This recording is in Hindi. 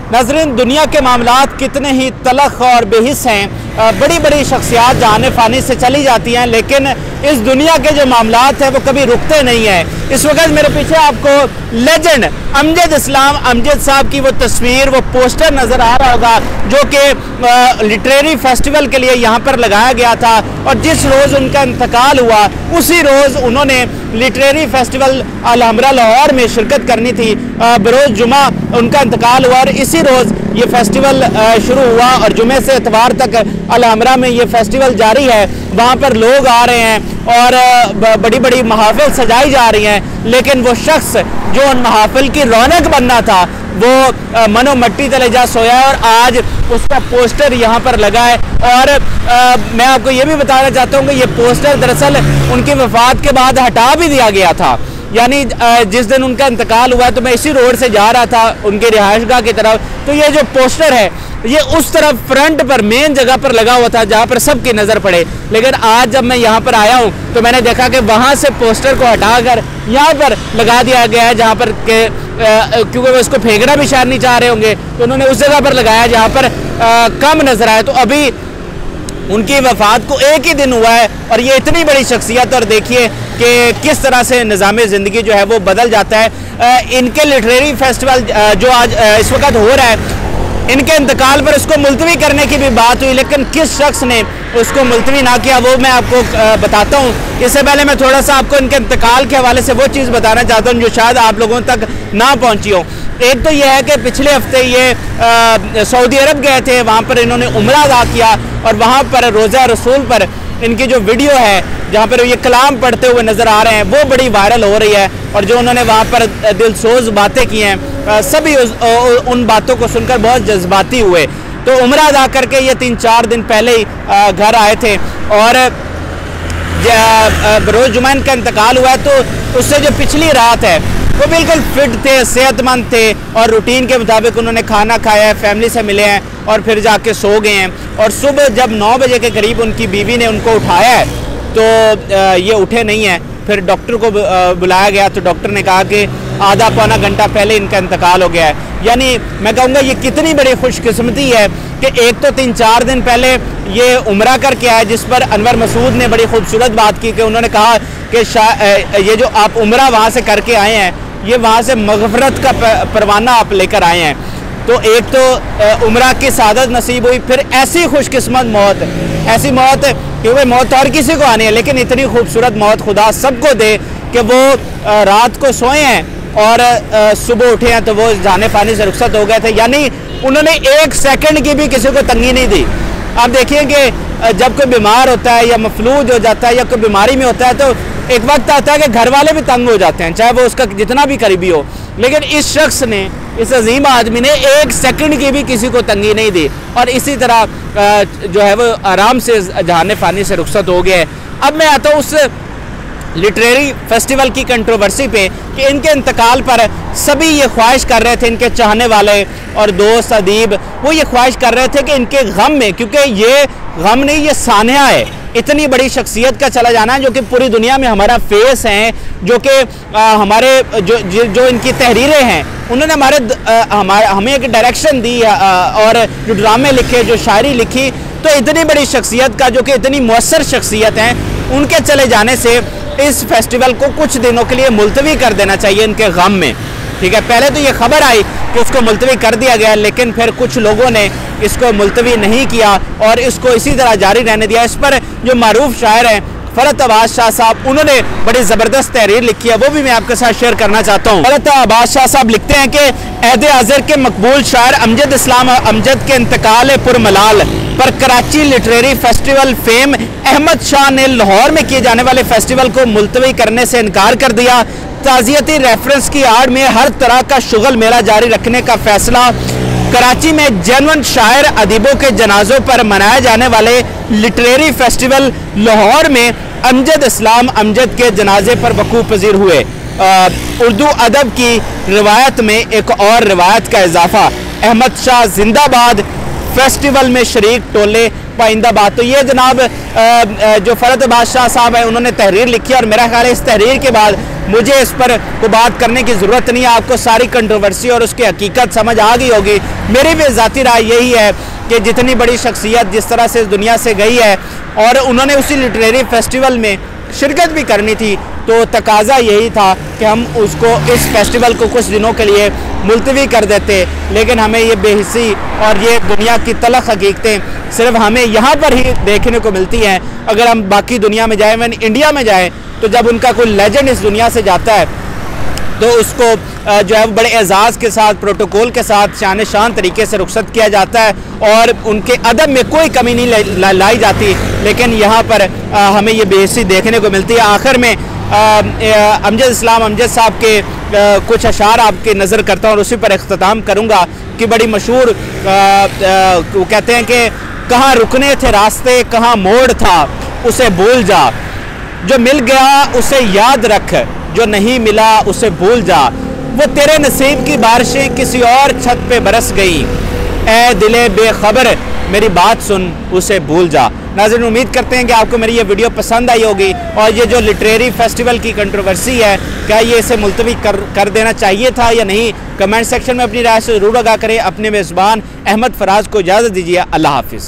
नाज़रीन, दुनिया के मामलात कितने ही तलख और बेहिस हैं। बड़ी बड़ी शख्सियात जाने फानी से चली जाती हैं, लेकिन इस दुनिया के जो मामलात हैं वो कभी रुकते नहीं हैं। इस वक्त मेरे पीछे आपको लेजेंड अमजद इस्लाम अमजद साहब की वो तस्वीर, वो पोस्टर नज़र आ रहा होगा, जो कि लिटरेरी फेस्टिवल के लिए यहाँ पर लगाया गया था। और जिस रोज़ उनका इंतकाल हुआ उसी रोज़ उन्होंने लिटरेरी फेस्टिवल अलहमरा लाहौर में शिरकत करनी थी। बरोज़ जुमा उनका इंतकाल हुआ और इसी रोज़ ये फेस्टिवल शुरू हुआ और जुमे से इतवार तक अलहमरा में ये फेस्टिवल जारी है। वहाँ पर लोग आ रहे हैं और बड़ी बड़ी महाफिल सजाई जा रही हैं, लेकिन वो शख्स जो उन महाफिल की रौनक बनना था वो मनो मट्टी तले जा सोया है और आज उसका पोस्टर यहाँ पर लगा है। और मैं आपको ये भी बताना चाहता हूँ कि ये पोस्टर दरअसल उनकी वफात के बाद हटा भी दिया गया था। यानी जिस दिन उनका इंतकाल हुआ तो मैं इसी रोड से जा रहा था उनके रिहाइशगाह की तरफ, तो ये जो पोस्टर है ये उस तरफ फ्रंट पर मेन जगह पर लगा हुआ था जहाँ पर सबकी नज़र पड़े। लेकिन आज जब मैं यहाँ पर आया हूँ तो मैंने देखा कि वहाँ से पोस्टर को हटाकर यहाँ पर लगा दिया गया है, जहाँ पर क्योंकि वो इसको फेंकना भी शायद नहीं चाह रहे होंगे, तो उन्होंने उस जगह पर लगाया जहाँ पर कम नज़र आए। तो अभी उनकी वफात को एक ही दिन हुआ है और ये इतनी बड़ी शख्सियत, और देखिए कि किस तरह से निज़ाम ज़िंदगी जो है वो बदल जाता है। इनके लिटरेरी फेस्टिवल जो आज इस वक्त हो रहा है, इनके इंतकाल पर उसको मुलतवी करने की भी बात हुई, लेकिन किस शख्स ने उसको मुलतवी ना किया वो मैं आपको बताता हूँ। इससे पहले मैं थोड़ा सा आपको इनके इंतकाल के हवाले से वो चीज़ बताना चाहता हूँ जो शायद आप लोगों तक ना पहुँची हो। एक तो यह है कि पिछले हफ्ते ये सऊदी अरब गए थे, वहाँ पर इन्होंने उम्रा अदा किया और वहाँ पर रोज़ा रसूल पर इनकी जो वीडियो है जहाँ पर ये कलाम पढ़ते हुए नज़र आ रहे हैं वो बड़ी वायरल हो रही है। और जो उन्होंने वहाँ पर दिलसोज बातें की हैं, सभी उन बातों को सुनकर बहुत जज्बाती हुए। तो उम्रा अदा करके ये 3-4 दिन पहले ही घर आए थे और बरोज़ जुमा इनका इंतकाल हुआ है। तो उससे जो पिछली रात है वो बिल्कुल फिट थे, सेहतमंद थे और रूटीन के मुताबिक उन्होंने खाना खाया है, फैमिली से मिले हैं और फिर जाके सो गए हैं। और सुबह जब 9 बजे के करीब उनकी बीवी ने उनको उठाया है तो ये उठे नहीं हैं। फिर डॉक्टर को बुलाया गया तो डॉक्टर ने कहा कि आधा पौना घंटा पहले इनका इंतकाल हो गया है। यानी मैं कहूँगा ये कितनी बड़ी खुशकिस्मती है कि एक तो 3-4 दिन पहले ये उम्रा करके आए, जिस पर अनवर मसूद ने बड़ी खूबसूरत बात की कि उन्होंने कहा कि ये जो आप उम्रा वहाँ से करके आए हैं, ये वहाँ से मग़फ़रत का परवाना आप लेकर आए हैं। तो एक तो उम्रा की सादत नसीब हुई, फिर ऐसी खुशकिस्मत मौत, ऐसी मौत क्योंकि मौत हर किसी को आनी है, लेकिन इतनी खूबसूरत मौत खुदा सबको दे कि वो रात को सोए हैं और सुबह उठे हैं तो वो जाने पानी से रुखसत हो गए थे। यानी उन्होंने 1 सेकंड की भी किसी को तंगी नहीं दी। आप देखिए कि जब कोई बीमार होता है या मफलूज हो जाता है या कोई बीमारी में होता है तो एक वक्त आता है कि घर वाले भी तंग हो जाते हैं, चाहे वो उसका जितना भी करीबी हो। लेकिन इस शख्स ने, इस अजीम आदमी ने 1 सेकंड की भी किसी को तंगी नहीं दी और इसी तरह जो है वो आराम से जहाने फानी से रुखसत हो गया है। अब मैं आता हूँ उस लिटरेरी फेस्टिवल की कंट्रोवर्सी पे कि इनके इंतकाल पर सभी ये ख्वाहिश कर रहे थे, इनके चाहने वाले और दोस्त अदीब वो ये ख्वाहिश कर रहे थे कि इनके गम में, क्योंकि ये गम नहीं ये सानिया है, इतनी बड़ी शख्सियत का चला जाना है जो कि पूरी दुनिया में हमारा फेस हैं, जो कि हमारे जो इनकी तहरीरें हैं उन्होंने हमें एक डायरेक्शन दी और जो ड्रामे लिखे, जो शायरी लिखी, तो इतनी बड़ी शख्सियत का जो कि इतनी मुअस्सर शख्सियत हैं, उनके चले जाने से इस फेस्टिवल को कुछ दिनों के लिए मुलतवी कर देना चाहिए इनके गम में। ठीक है, पहले तो ये खबर आई कि उसको मुलतवी कर दिया गया, लेकिन फिर कुछ लोगों ने इसको मुलतवी नहीं किया और इसको इसी तरह जारी रहने दिया। इस पर जो मारूफ शायर हैं फरत अब्बास शाह साहब, उन्होंने बड़ी ज़बरदस्त तहरीर लिखी है, वो भी मैं आपके साथ शेयर करना चाहता हूँ। फरत अब्बास शाह साहब लिखते हैं कि अहद अज़र के मकबूल शायर अमजद इस्लाम अमजद के इंतकाल पुरमलाल पर Karachi literary festival fame Ahmad Shah ने लाहौर में किए जाने वाले फेस्टिवल को मुलतवी करने से इनकार कर दिया। ताज़ियती रेफरेंस की आड़ में हर तरह का शुगल मेला जारी रखने का फैसला। कराची में जेन्युइन शायर अदीबों के जनाजों पर मनाए जाने वाले लिटरेरी फेस्टिवल लाहौर में अमजद इस्लाम अमजद के जनाजे पर वकूफ़ पजीर हुए। उर्दू अदब की रिवायत में एक और रिवायत का इजाफा, अहमद शाह जिंदाबाद, फेस्टिवल में शरीक टोले पाइंदाबाद। तो ये जनाब जो फरत अब्बास शाह साहब है उन्होंने तहरीर लिखी और मेरा ख्याल है इस तहरीर के बाद मुझे इस पर को बात करने की ज़रूरत नहीं है, आपको सारी कंट्रोवर्सी और उसकी हकीकत समझ आ गई होगी। मेरी भी ज़ाती राय यही है कि जितनी बड़ी शख्सियत जिस तरह से इस दुनिया से गई है और उन्होंने उसी लिटरेरी फेस्टिवल में शिरकत भी करनी थी, तो तकाजा यही था कि हम उसको इस फेस्टिवल को कुछ दिनों के लिए मुलतवी कर देते, लेकिन हमें ये बेहिसी और ये दुनिया की तलख हकीकतें सिर्फ हमें यहाँ पर ही देखने को मिलती हैं। अगर हम बाकी दुनिया में जाएँ, इंडिया में जाएँ, तो जब उनका कोई लेजेंड इस दुनिया से जाता है तो उसको जो है बड़े एजाज़ के साथ, प्रोटोकॉल के साथ, शान शान तरीके से रुखसत किया जाता है और उनके अदब में कोई कमी नहीं लाई जाती। लेकिन यहाँ पर हमें ये बेइज्जती देखने को मिलती है। आखिर में अमजद इस्लाम अमजद साहब के कुछ अशार आपके नज़र करता हूँ और उसी पर इख्तिताम करूँगा कि बड़ी मशहूर वो कहते हैं कि कहाँ रुकने थे रास्ते, कहाँ मोड़ था, उसे भूल जा, जो मिल गया उसे याद रख, जो नहीं मिला उसे भूल जा, वो तेरे नसीब की बारिशें किसी और छत पे बरस गई, ए दिले बेखबर मेरी बात सुन उसे भूल जा। नाज़रीन, उम्मीद करते हैं कि आपको मेरी ये वीडियो पसंद आई होगी और ये जो लिटरेरी फेस्टिवल की कंट्रोवर्सी है, क्या ये इसे मुलतवी कर देना चाहिए था या नहीं, कमेंट सेक्शन में अपनी राय से ज़रूर आगाह करें। अपने मेज़बान अहमद फराज को इजाज़त दीजिए। अल्लाह हाफिज़।